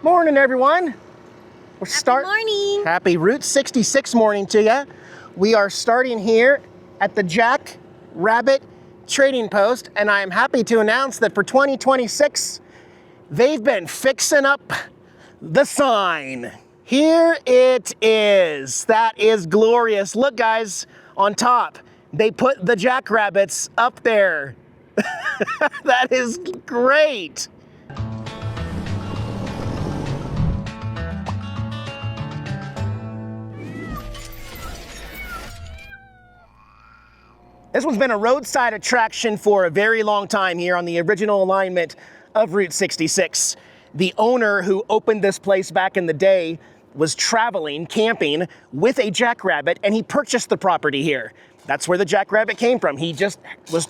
Morning, everyone. Good morning. Happy Route 66 morning to ya. We are starting here at the Jack Rabbit Trading Post, and I am happy to announce that for 2026, they've been fixing up the sign. Here it is. That is glorious. Look, guys, on top, they put the jackrabbits up there. That is great. This one's been a roadside attraction for a very long time here on the original alignment of Route 66. The owner who opened this place back in the day was traveling, camping with a jackrabbit, and he purchased the property here. That's where the jackrabbit came from. He just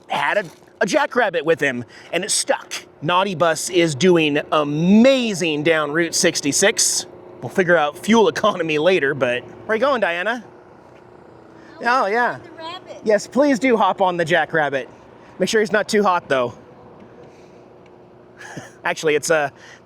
had a jackrabbit with him, and it stuck. NautiBus is doing amazing down Route 66. We'll figure out fuel economy later, but where are you going, Diana? Oh, yeah. The rabbit. Yes, please do hop on the jackrabbit. Make sure he's not too hot, though. Actually, it's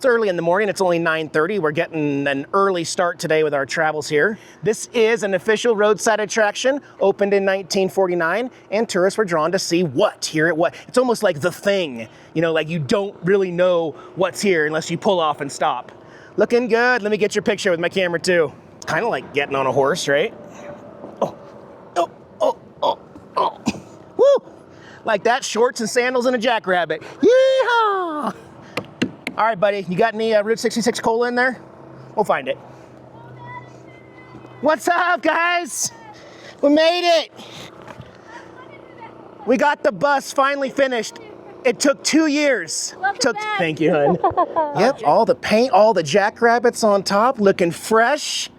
early in the morning. It's only 9:30. We're getting an early start today with our travels here. This is an official roadside attraction, opened in 1949, and tourists were drawn to see what here at what. It's almost like the thing, you know, like you don't really know what's here unless you pull off and stop. Looking good. Let me get your picture with my camera, too. It's kind of like getting on a horse, right? Oh, woo! Like that, shorts and sandals and a jackrabbit. Yeehaw! All right, buddy, you got any Route 66 cola in there? We'll find it. What's up, guys? We made it. We got the bus finally finished. It took 2 years. Thank you, hon. Yep, all the paint, all the jackrabbits on top, looking fresh.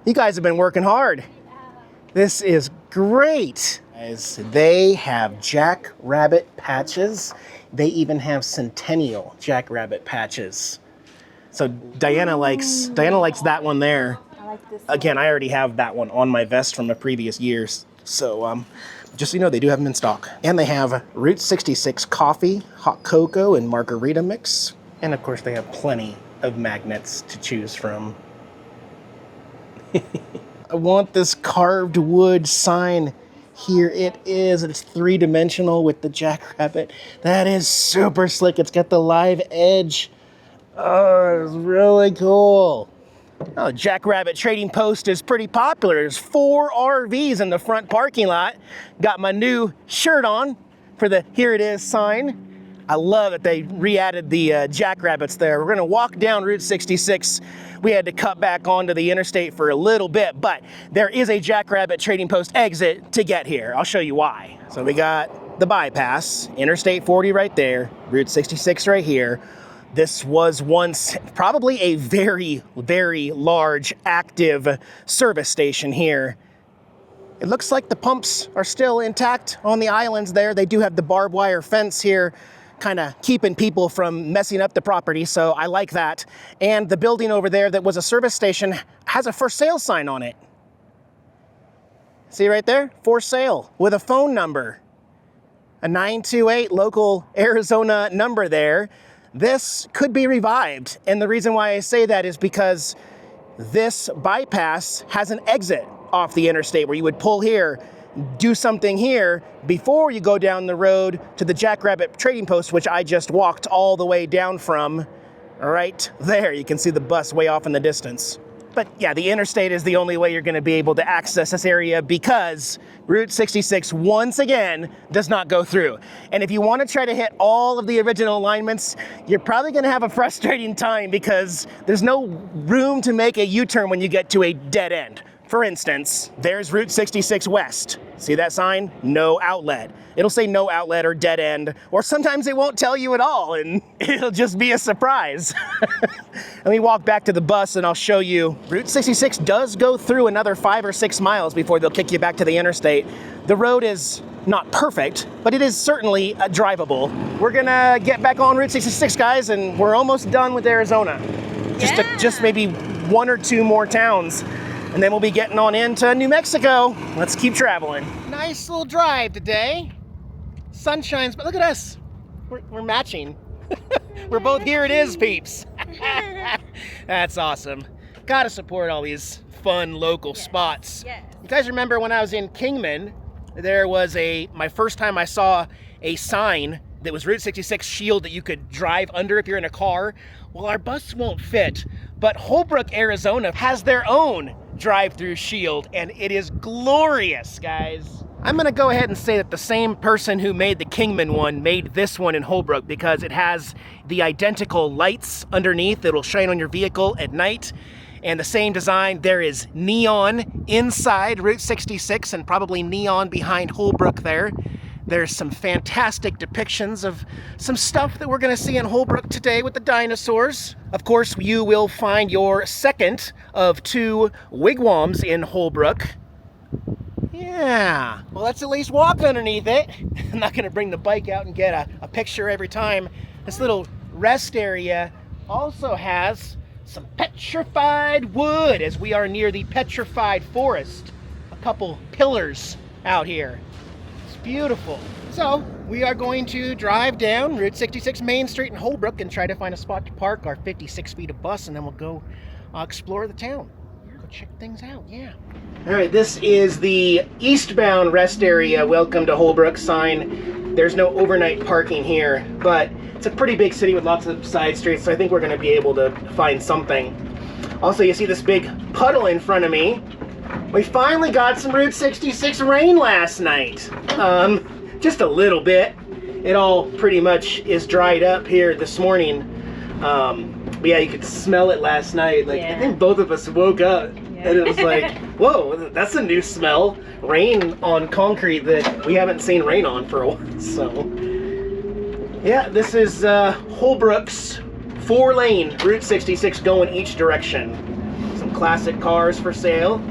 You guys have been working hard. This is great. They have jackrabbit patches. They even have centennial jackrabbit patches. So Diana likes that one there. I like this Again, I already have that one on my vest from the previous years. So just so you know, they do have them in stock. And they have Route 66 coffee, hot cocoa, and margarita mix. And of course, they have plenty of magnets to choose from. I want this carved wood sign. Here it is. It's three-dimensional with the jackrabbit. That is super slick. It's got the live edge. Oh, it's really cool. Oh, the Jackrabbit Trading Post is pretty popular. There's 4 RVs in the front parking lot. Got my new shirt on for the Here It Is sign. I love that they re-added the jackrabbits there. We're gonna walk down Route 66. We had to cut back onto the interstate for a little bit, but there is a Jackrabbit Trading Post exit to get here. I'll show you why. So we got the bypass, Interstate 40 right there, Route 66 right here. This was once probably a very, very large active service station here. It looks like the pumps are still intact on the islands there. They do have the barbed wire fence here, kind of keeping people from messing up the property, so I like that. And the building over there that was a service station has a for sale sign on it. See right there? For sale, with a phone number. A 928 local Arizona number there. This could be revived, and the reason why I say that is because this bypass has an exit off the interstate where you would pull here, do something here before you go down the road to the Jackrabbit Trading Post, which I just walked all the way down from. Right there, you can see the bus way off in the distance. But yeah, the interstate is the only way you're gonna be able to access this area because Route 66, once again, does not go through. And if you wanna try to hit all of the original alignments, you're probably gonna have a frustrating time because there's no room to make a U-turn when you get to a dead end. For instance, there's Route 66 West. See that sign? No outlet. It'll say no outlet or dead end, or sometimes it won't tell you at all, and it'll just be a surprise. Let me walk back to the bus and I'll show you. Route 66 does go through another 5 or 6 miles before they'll kick you back to the interstate. The road is not perfect, but it is certainly drivable. We're gonna get back on Route 66, guys, and we're almost done with Arizona. Just maybe 1 or 2 more towns. And then we'll be getting on into New Mexico. Let's keep traveling. Nice little drive today. Sun shines, but look at us. We're matching. We're both Here It Is peeps. That's awesome. Gotta support all these fun local spots. Yes. You guys remember when I was in Kingman, there was my first time I saw a sign that was Route 66 shield that you could drive under if you're in a car. Well, our bus won't fit, but Holbrook, Arizona has their own drive-through shield, and it is glorious, guys. I'm gonna go ahead and say that the same person who made the Kingman one made this one in Holbrook because it has the identical lights underneath that will shine on your vehicle at night. And the same design, there is neon inside Route 66 and probably neon behind Holbrook there. There's some fantastic depictions of some stuff that we're gonna see in Holbrook today with the dinosaurs. Of course, you will find your second of 2 wigwams in Holbrook. Yeah, well, let's at least walk underneath it. I'm not gonna bring the bike out and get a picture every time. This little rest area also has some petrified wood as we are near the petrified forest. A couple pillars out here. It's beautiful. So we are going to drive down Route 66 Main Street in Holbrook and try to find a spot to park our 56 feet of bus, and then we'll go explore the town. Go check things out, yeah. All right, this is the eastbound rest area. Welcome to Holbrook sign. There's no overnight parking here, but it's a pretty big city with lots of side streets, so I think we're going to be able to find something. Also, you see this big puddle in front of me. We finally got some Route 66 rain last night. Just a little bit. It all pretty much is dried up here this morning. But yeah, you could smell it last night. Like, I think both of us woke up and it was like, whoa, that's a new smell. Rain on concrete that we haven't seen rain on for a while. So yeah, this is Holbrook's 4-lane Route 66 going each direction. Some classic cars for sale.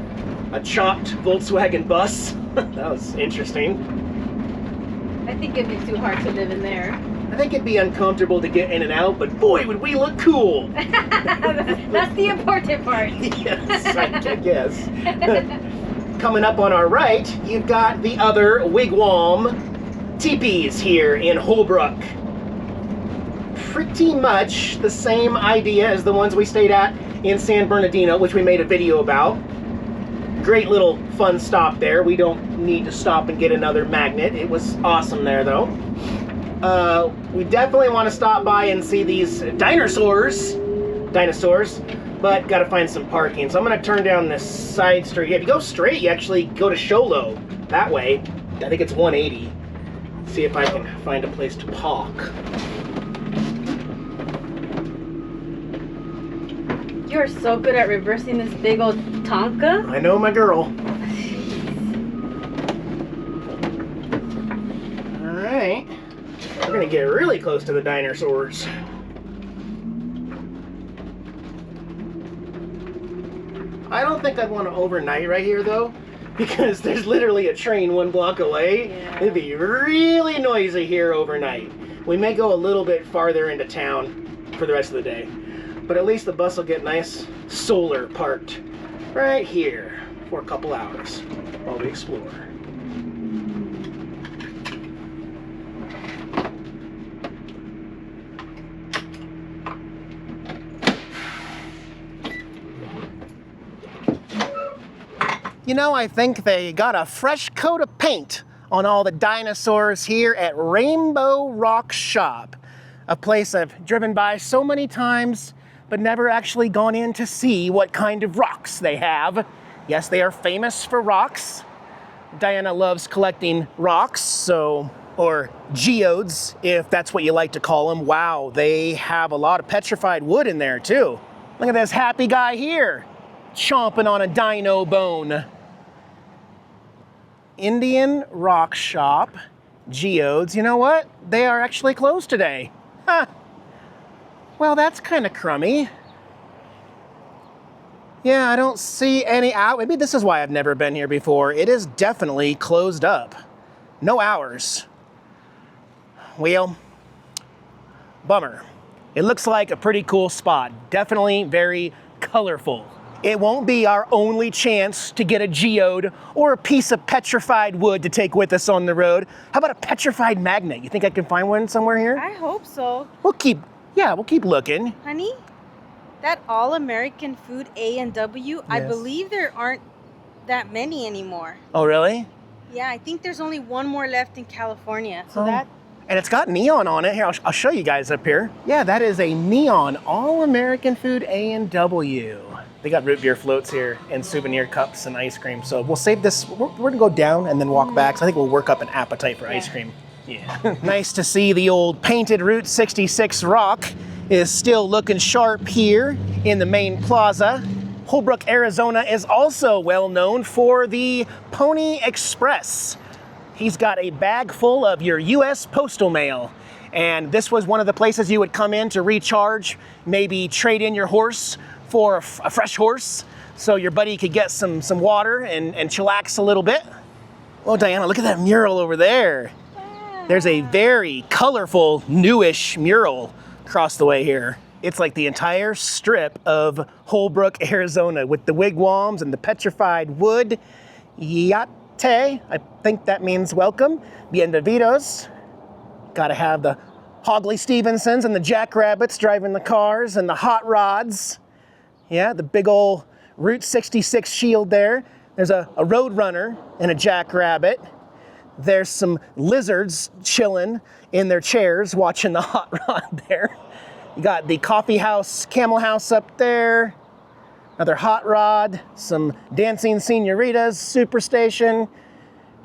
A chopped Volkswagen bus. That was interesting. I think it'd be too hard to live in there. I think it'd be uncomfortable to get in and out, but boy, would we look cool. That's the important part. Yes, I guess. Coming up on our right, you've got the other wigwam teepees here in Holbrook. Pretty much the same idea as the ones we stayed at in San Bernardino, which we made a video about. Great little fun stop there. We don't need to stop and get another magnet. It was awesome there though. We definitely want to stop by and see these dinosaurs, but gotta find some parking. So I'm gonna turn down this side street. Yeah, if you go straight, you actually go to Sholo that way. I think it's 180. See if I can find a place to park. You're so good at reversing this big old Tonka. I know my girl. Alright. We're gonna get really close to the dinosaurs. I don't think I'd want to overnight right here though, because there's literally a train 1 block away. Yeah. It'd be really noisy here overnight. We may go a little bit farther into town for the rest of the day, but at least the bus will get nice solar parked right here for a couple hours while we explore. You know, I think they got a fresh coat of paint on all the dinosaurs here at Rainbow Rock Shop, a place I've driven by so many times, but never actually gone in to see what kind of rocks they have. Yes, they are famous for rocks. Diana loves collecting rocks, or geodes, if that's what you like to call them. Wow, they have a lot of petrified wood in there too. Look at this happy guy here, chomping on a dino bone. Indian Rock Shop, geodes. You know what? They are actually closed today. Huh. Well, that's kind of crummy. Yeah, I don't see any out. Maybe this is why I've never been here before. It is definitely closed up. No hours. Well, bummer. It looks like a pretty cool spot. Definitely very colorful. It won't be our only chance to get a geode or a piece of petrified wood to take with us on the road. How about a petrified magnet? You think I can find one somewhere here? I hope so. We'll keep looking. Honey? That all-American food A&W, I Yes. believe there aren't that many anymore. Oh, really? Yeah, I think there's only one more left in California. So Oh. that... And it's got neon on it. Here, I'll show you guys up here. Yeah, that is a neon all-American food A&W. They got root beer floats here and souvenir cups and ice cream. So we'll save this. We're gonna go down and then walk back. So I think we'll work up an appetite for ice cream. Yeah. Nice to see the old painted Route 66 rock is still looking sharp here in the main plaza. Holbrook, Arizona is also well known for the Pony Express. He's got a bag full of your U.S. postal mail. And this was one of the places you would come in to recharge, maybe trade in your horse for a fresh horse so your buddy could get some water and chillax a little bit. Oh, Diana, look at that mural over there. There's a very colorful, newish mural across the way here. It's like the entire strip of Holbrook, Arizona with the wigwams and the petrified wood. Yate, I think that means welcome. Bienvenidos. Gotta have the Hogley Stevensons and the Jackrabbits driving the cars and the hot rods. Yeah, the big old Route 66 shield there. There's a road runner and a Jackrabbit. There's some lizards chilling in their chairs watching the hot rod there. You got the coffee house, camel house up there. Another hot rod, some dancing senoritas, superstation.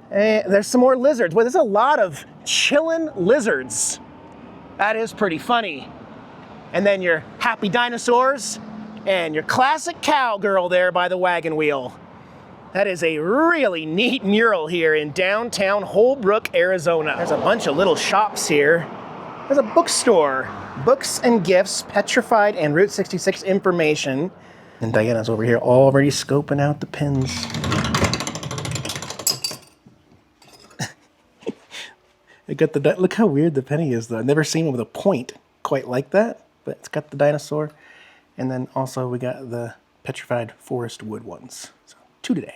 And there's some more lizards. Well, there's a lot of chilling lizards. That is pretty funny. And then your happy dinosaurs and your classic cowgirl there by the wagon wheel. That is a really neat mural here in downtown Holbrook, Arizona. There's a bunch of little shops here. There's a bookstore. Books and gifts, petrified and Route 66 information. And Diana's over here already scoping out the pins. It got the, look how weird the penny is though. I've never seen one with a point quite like that, but it's got the dinosaur. And then also we got the petrified forest wood ones. So 2 today.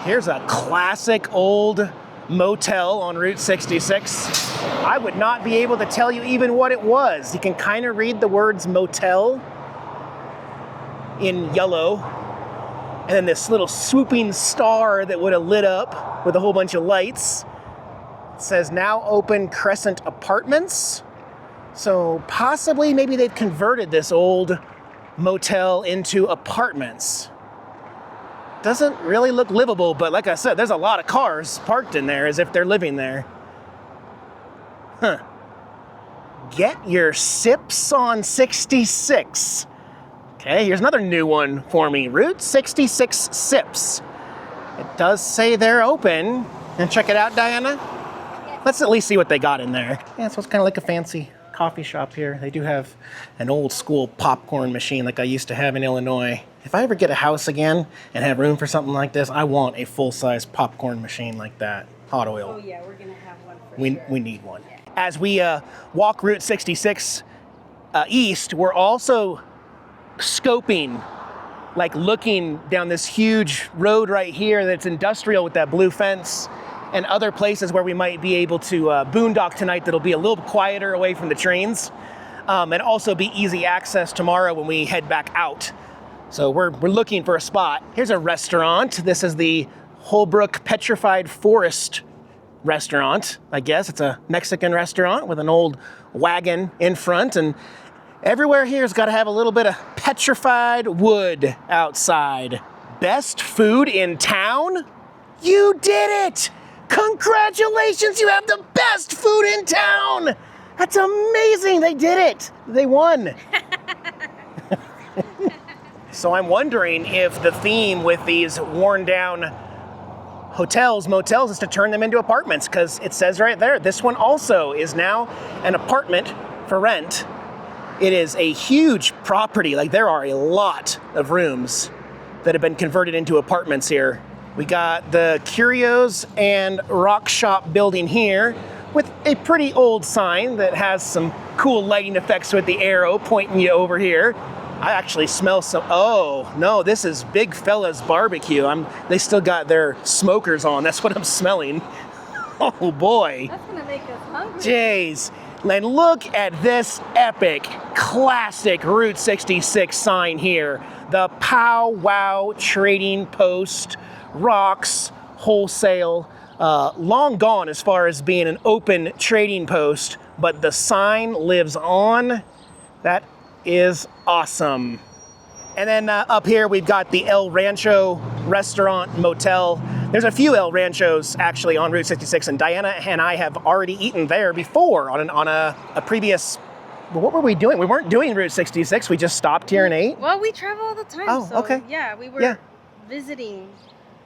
Here's a classic old motel on Route 66. I would not be able to tell you even what it was. You can kind of read the words motel in yellow. And then this little swooping star that would have lit up with a whole bunch of lights. It says now open Crescent Apartments. So possibly maybe they've converted this old motel into apartments. Doesn't really look livable, but like I said, there's a lot of cars parked in there as if they're living there. Huh. Get your sips on 66. Okay, here's another new one for me. Route 66 Sips. It does say they're open. And check it out, Diana. Let's at least see what they got in there. Yeah, so it's kind of like a fancy coffee shop here. They do have an old school popcorn machine like I used to have in Illinois. If I ever get a house again and have room for something like this, I want a full-size popcorn machine like that. Hot oil. Oh yeah, we're gonna have one for sure. We need one. Yeah. As we walk Route 66 east, we're also scoping, like looking down this huge road right here that's industrial with that blue fence, and other places where we might be able to boondock tonight that'll be a little quieter away from the trains, and also be easy access tomorrow when we head back out. So we're looking for a spot. Here's a restaurant. This is the Holbrook Petrified Forest restaurant. I guess it's a Mexican restaurant with an old wagon in front, and everywhere here's got to have a little bit of petrified wood outside. Best food in town? You did it! Congratulations, you have the best food in town! That's amazing, they did it! They won. So I'm wondering if the theme with these worn down hotels, motels, is to turn them into apartments, because it says right there, this one also is now an apartment for rent. It is a huge property. Like, there are a lot of rooms that have been converted into apartments here. We got the Curios and Rock Shop building here with a pretty old sign that has some cool lighting effects with the arrow pointing you over here. I actually smell some, oh no, this is Big Fella's Barbecue. They still got their smokers on. That's what I'm smelling. Oh boy. That's gonna make us hungry. Jeez. And look at this epic, classic Route 66 sign here. The Pow Wow Trading Post, Rocks, Wholesale. Long gone as far as being an open trading post, but the sign lives on. That is awesome. And then up here we've got the El Rancho Restaurant Motel. There's a few El Ranchos actually on Route 66, and Diana and I have already eaten there before on a previous. Well, what were we doing? We weren't doing Route 66. We just stopped here and ate. Well, we travel all the time. Oh, so okay. Yeah, we were visiting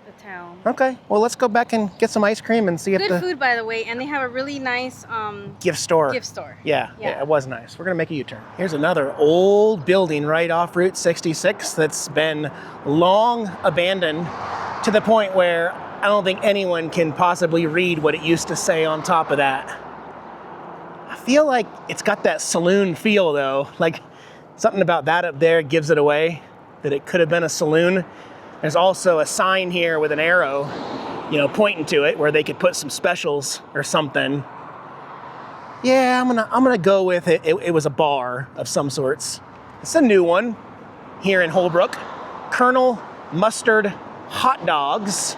the town. Okay. Well, let's go back and get some ice cream and see if Good food, by the way, and they have a really nice gift store. Yeah, it was nice. We're gonna make a U-turn. Here's another old building right off Route 66 that's been long abandoned to the point where I don't think anyone can possibly read what it used to say on top of that. I feel like it's got that saloon feel though. Like something about that up there gives it away, that it could have been a saloon. There's also a sign here with an arrow, pointing to it where they could put some specials or something. Yeah, I'm gonna go with it. It was a bar of some sorts. It's a new one here in Holbrook. Colonel Mustard Hot Dogs,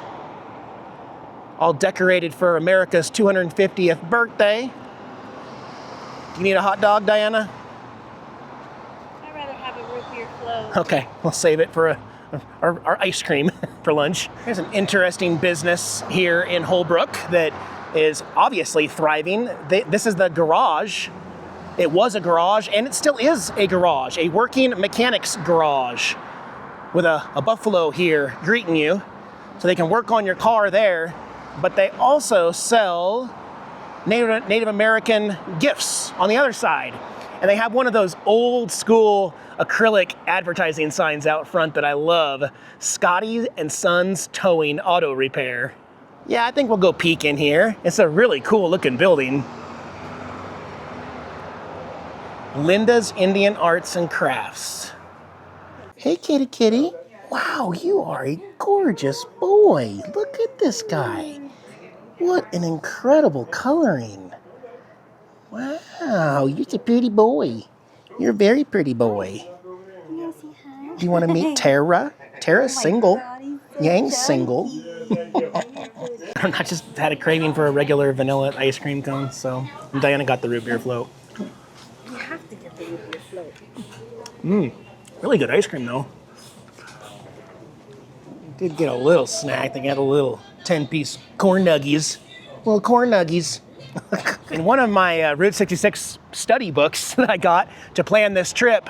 all decorated for America's 250th birthday. You need a hot dog, Diana? I'd rather have a root beer float. Okay, we'll save it for our ice cream for lunch. There's an interesting business here in Holbrook that is obviously thriving. This is the garage. It was a garage, and it still is a garage, a working mechanics garage with a buffalo here greeting you, so they can work on your car there. But they also sell Native American gifts on the other side. And they have one of those old school acrylic advertising signs out front that I love. Scotty and Sons Towing Auto Repair. Yeah, I think we'll go peek in here. It's a really cool looking building. Linda's Indian Arts and Crafts. Hey, kitty kitty. Wow, you are a gorgeous boy. Look at this guy. What an incredible coloring. Wow, you're a pretty boy. You're a very pretty boy. Do you want to meet Tara? Tara's single. Yang's single. I just had a craving for a regular vanilla ice cream cone, so Diana got the root beer float. You have to get the root beer float. Really good ice cream though. Did get a little snack. They got a little 10-piece corn nuggies. Little corn nuggies. In one of my Route 66 study books that I got to plan this trip,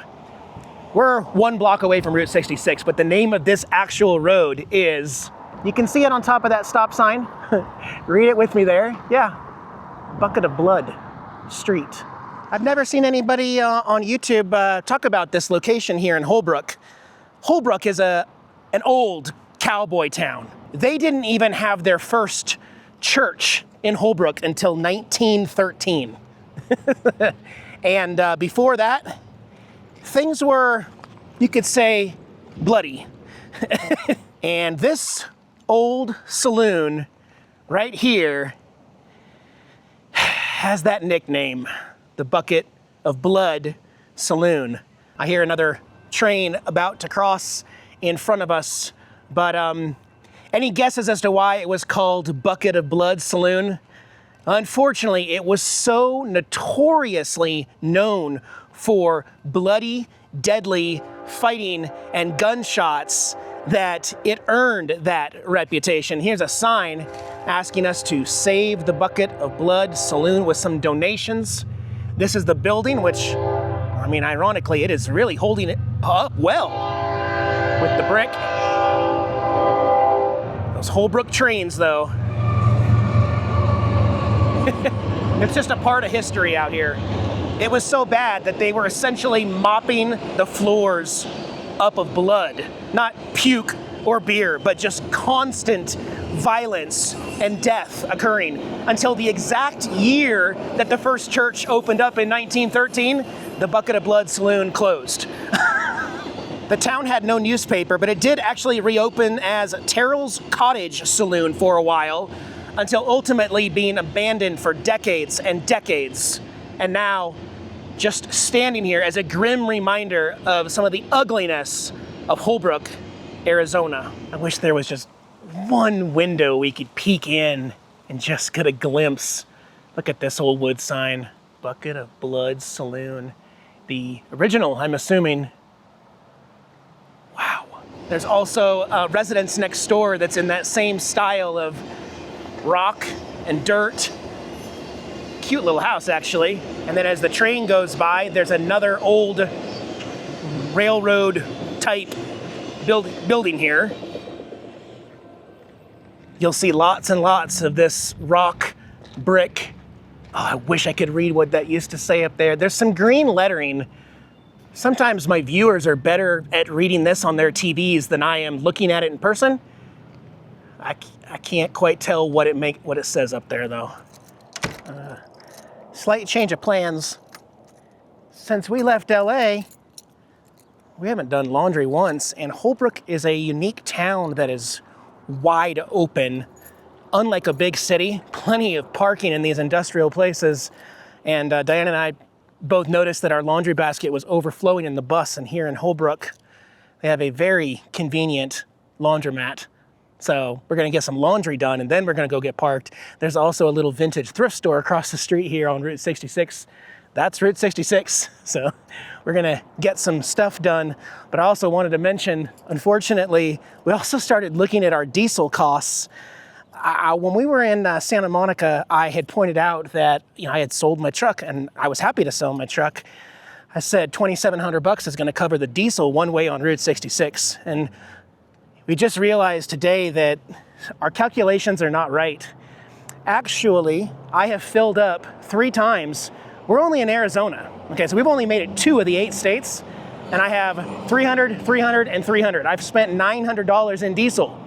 we're 1 block away from Route 66, but the name of this actual road is, you can see it on top of that stop sign. Read it with me there. Yeah, Bucket of Blood Street. I've never seen anybody on YouTube talk about this location here in Holbrook. Holbrook is an old cowboy town. They didn't even have their first church in Holbrook until 1913. And before that, things were, you could say, bloody. And this old saloon right here has that nickname, the Bucket of Blood Saloon. I hear another train about to cross in front of us, but any guesses as to why it was called Bucket of Blood Saloon? Unfortunately, it was so notoriously known for bloody, deadly fighting and gunshots that it earned that reputation. Here's a sign asking us to save the Bucket of Blood Saloon with some donations. This is the building, which, I mean, ironically, it is really holding it up well with the brick. Those Holbrook trains, though. It's just a part of history out here. It was so bad that they were essentially mopping the floors up of blood. Not puke or beer, but just constant violence and death occurring until the exact year that the first church opened up in 1913, the Bucket of Blood Saloon closed. The town had no newspaper, but it did actually reopen as Terrell's Cottage Saloon for a while, until ultimately being abandoned for decades and decades. And now, just standing here as a grim reminder of some of the ugliness of Holbrook, Arizona. I wish there was just one window we could peek in and just get a glimpse. Look at this old wood sign, Bucket of Blood Saloon. The original, I'm assuming. Wow. There's also a residence next door that's in that same style of rock and dirt. Cute little house, actually. And then as the train goes by, there's another old railroad type building here. You'll see lots and lots of this rock brick. Oh, I wish I could read what that used to say up there. There's some green lettering. Sometimes my viewers are better at reading this on their TVs than I am looking at it in person. I can't quite tell what it says up there, though. Slight change of plans. Since we left LA, we haven't done laundry once, and Holbrook is a unique town that is wide open. Unlike a big city, plenty of parking in these industrial places. And Diane and I both noticed that our laundry basket was overflowing in the bus, and here in Holbrook, they have a very convenient laundromat. So we're gonna get some laundry done, and then we're gonna go get parked. There's also a little vintage thrift store across the street here on Route 66. That's Route 66. So we're gonna get some stuff done. But I also wanted to mention, unfortunately, we also started looking at our diesel costs. When we were in Santa Monica, I had pointed out that I had sold my truck, and I was happy to sell my truck. I said $2,700 is gonna cover the diesel one way on Route 66. And we just realized today that our calculations are not right. Actually, I have filled up 3 times. We're only in Arizona. Okay, so we've only made it 2 of the 8 states, and I have 300, 300, and 300. I've spent $900 in diesel.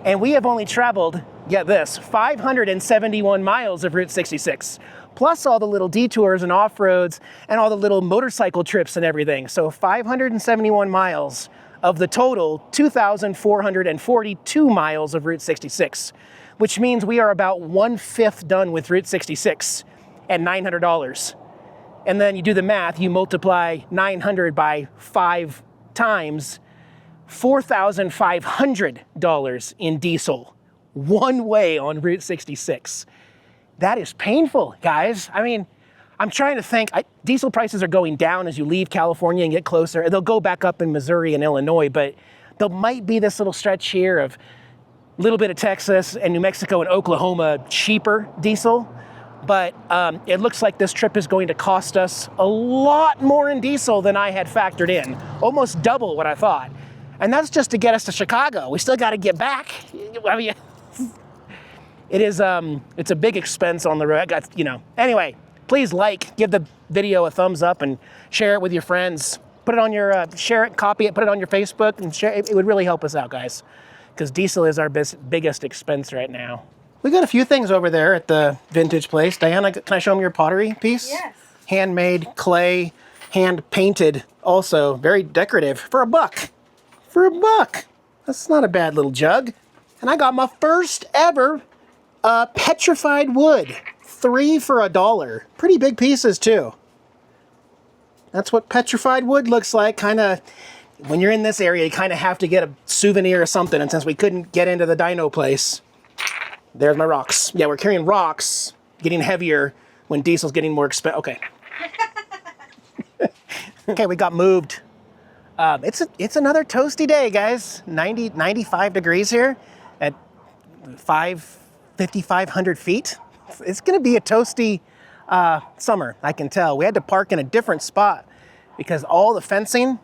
And we have only traveled, get this, 571 miles of Route 66, plus all the little detours and off-roads and all the little motorcycle trips and everything. So 571 miles of the total 2,442 miles of Route 66, which means we are about 1/5 done with Route 66 at $900. And then you do the math, you multiply 900 by 5 times, $4,500 in diesel, one way on Route 66. That is painful, guys. I mean, I'm trying to think, diesel prices are going down as you leave California and get closer. They'll go back up in Missouri and Illinois, but there might be this little stretch here of a little bit of Texas and New Mexico and Oklahoma cheaper diesel. But it looks like this trip is going to cost us a lot more in diesel than I had factored in, almost double what I thought. And that's just to get us to Chicago. We still got to get back. I mean, it's a big expense on the road. Anyway, please give the video a thumbs up and share it with your friends. Put it on your, share it, copy it, put it on your Facebook, and share it. It would really help us out, guys, because diesel is our biggest expense right now. We got a few things over there at the vintage place. Diana, can I show them your pottery piece? Yes. Handmade, clay, hand painted, also very decorative for $1. For $1. That's not a bad little jug. And I got my first ever petrified wood. 3 for $1. Pretty big pieces too. That's what petrified wood looks like. Kind of, when you're in this area, you kind of have to get a souvenir or something. And since we couldn't get into the dyno place, there's my rocks. Yeah, we're carrying rocks, getting heavier when diesel's getting more expensive. Okay. Okay, we got moved. It's another toasty day, guys. 95 degrees here at 5,500 feet. It's gonna be a toasty summer, I can tell. We had to park in a different spot because all the fencing,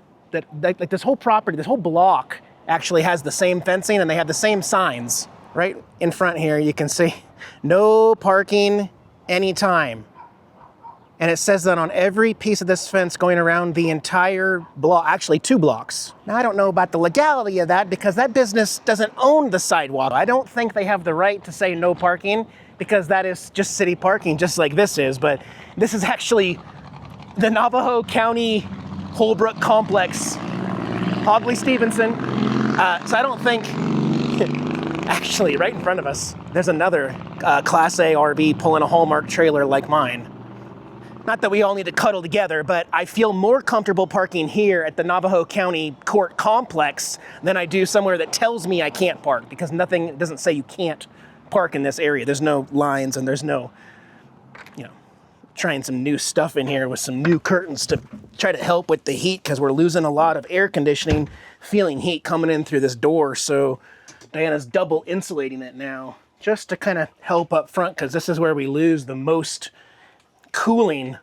like this whole property, this whole block actually has the same fencing, and they have the same signs. Right in front here, you can see no parking anytime. And it says that on every piece of this fence going around the entire block, actually 2 blocks. Now, I don't know about the legality of that because that business doesn't own the sidewalk. I don't think they have the right to say no parking because that is just city parking, just like this is. But this is actually the Navajo County Holbrook complex, Hogley-Stevenson. So I don't think, actually right in front of us, there's another Class A RV pulling a Hallmark trailer like mine. Not that we all need to cuddle together, but I feel more comfortable parking here at the Navajo County Court Complex than I do somewhere that tells me I can't park, because nothing doesn't say you can't park in this area. There's no lines and there's no, you know, trying some new stuff in here with some new curtains to try to help with the heat, because we're losing a lot of air conditioning, feeling heat coming in through this door. So Diana's double insulating it now just to kind of help up front, because this is where we lose the most cooling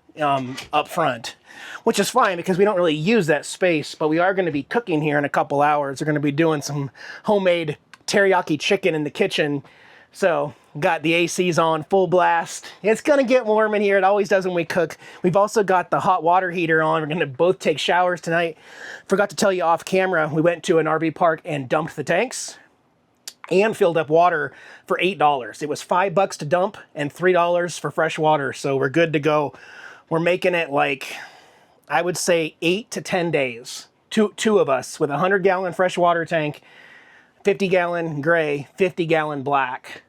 up front, which is fine because we don't really use that space, but we are going to be cooking here in a couple hours. We're going to be doing some homemade teriyaki chicken in the kitchen. So got the ACs on full blast. It's going to get warm in here. It always does when we cook. We've also got the hot water heater on. We're going to both take showers tonight. Forgot to tell you off camera, we went to an RV park and dumped the tanks and filled up water for $8. It was $5 to dump and $3 for fresh water. So we're good to go. We're making it like, I would say 8 to 10 days. Two of us with a 100-gallon fresh water tank, 50-gallon gray, 50-gallon black.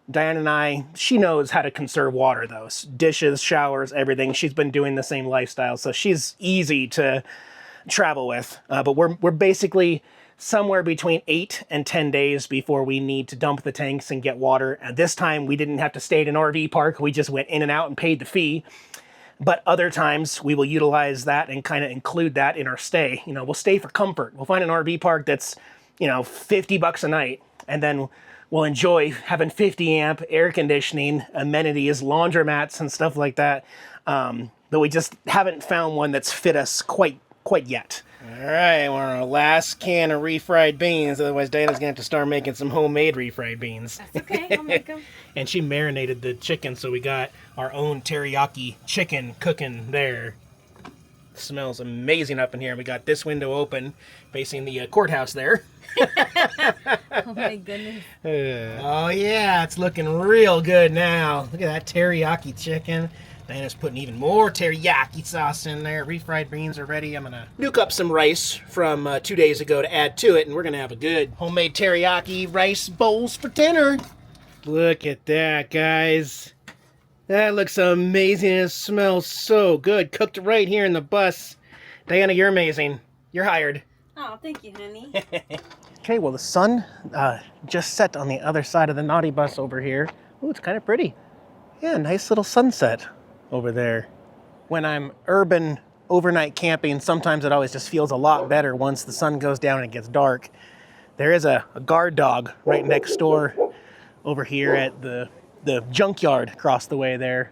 Diane and I, she knows how to conserve water though. Dishes, showers, everything. She's been doing the same lifestyle, so she's easy to travel with. But we're basically somewhere between 8 and 10 days before we need to dump the tanks and get water. And this time we didn't have to stay at an RV park. We just went in and out and paid the fee. But other times we will utilize that and kind of include that in our stay. You know, we'll stay for comfort. We'll find an RV park that's, you know, $50 a night, and then we'll enjoy having 50 amp air conditioning, amenities, laundromats and stuff like that. But we just haven't found one that's fit us quite yet. All right, we're on our last can of refried beans. Otherwise, Dana's gonna have to start making some homemade refried beans. That's okay, I'll make them. And she marinated the chicken, so we got our own teriyaki chicken cooking there. Smells amazing up in here. We got this window open, facing the courthouse there. Oh my goodness. Oh yeah, it's looking real good now. Look at that teriyaki chicken. Diana's putting even more teriyaki sauce in there. Refried beans are ready. I'm gonna nuke up some rice from 2 days ago to add to it, and we're gonna have a good homemade teriyaki rice bowls for dinner. Look at that, guys. That looks amazing. It smells so good. Cooked right here in the bus. Diana, you're amazing. You're hired. Oh, thank you, honey. Okay, well, the sun just set on the other side of the NautiBus over here. Ooh, it's kind of pretty. Yeah, nice little sunset over there. When I'm urban overnight camping, sometimes it always just feels a lot better once the sun goes down and it gets dark. There is a guard dog right next door over here at the junkyard across the way there,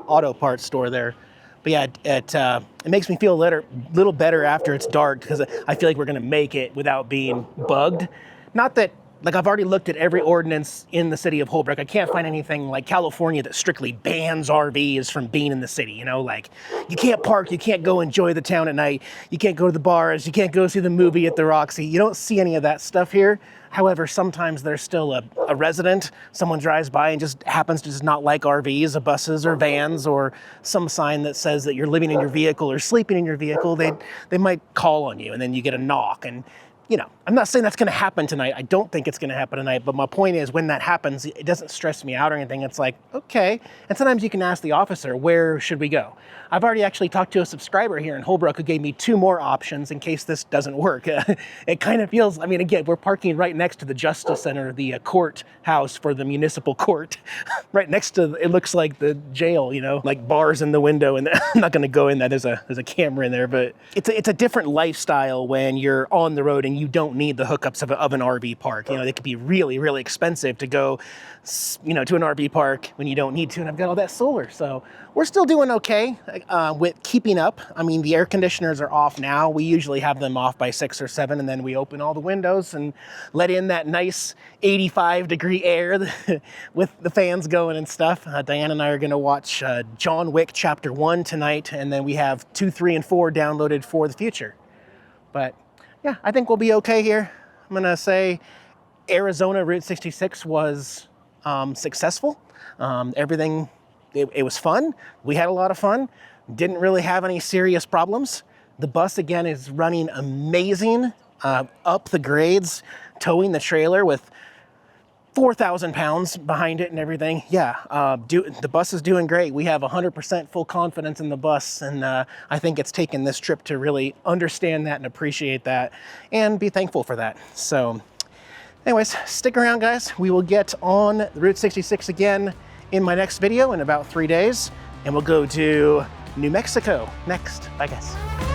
auto parts store there. But yeah, it makes me feel a little better after it's dark, because I feel like we're gonna make it without being bugged. Not that, like, I've already looked at every ordinance in the city of Holbrook. I can't find anything like California that strictly bans RVs from being in the city. You know, like, you can't park, you can't go enjoy the town at night, you can't go to the bars, you can't go see the movie at the Roxy. You don't see any of that stuff here. However, sometimes there's still a resident, someone drives by and just happens to just not like RVs or buses or vans, or some sign that says that you're living in your vehicle or sleeping in your vehicle. They might call on you, and then you get a knock. And you know, I'm not saying that's going to happen tonight. I don't think it's going to happen tonight. But my point is, when that happens, it doesn't stress me out or anything. It's like, okay. And sometimes you can ask the officer, where should we go? I've already actually talked to a subscriber here in Holbrook who gave me 2 more options in case this doesn't work. It kind of feels, I mean, again, we're parking right next to the Justice Center, the courthouse for the municipal court. Right next to, it looks like the jail, you know, like bars in the window. And I'm not going to go in there. There's a camera in there. But it's a different lifestyle when you're on the road and you don't need the hookups of an RV park. You know, they could be really, really expensive to go, you know, to an RV park when you don't need to. And I've got all that solar. So we're still doing okay with keeping up. I mean, the air conditioners are off now. We usually have them off by 6 or 7, and then we open all the windows and let in that nice 85-degree air with the fans going and stuff. Diane and I are going to watch John Wick Chapter 1 tonight, and then we have 2, 3, and 4 downloaded for the future. But yeah, I think we'll be okay here. I'm going to say Arizona Route 66 was successful. Everything, it was fun. We had a lot of fun. Didn't really have any serious problems. The bus, again, is running amazing up the grades, towing the trailer with 4,000 pounds behind it and everything. Yeah, the bus is doing great. We have 100% full confidence in the bus, and I think it's taken this trip to really understand that and appreciate that and be thankful for that. So anyways, stick around, guys. We will get on the Route 66 again in my next video in about 3 days, and we'll go to New Mexico next. Bye, guys.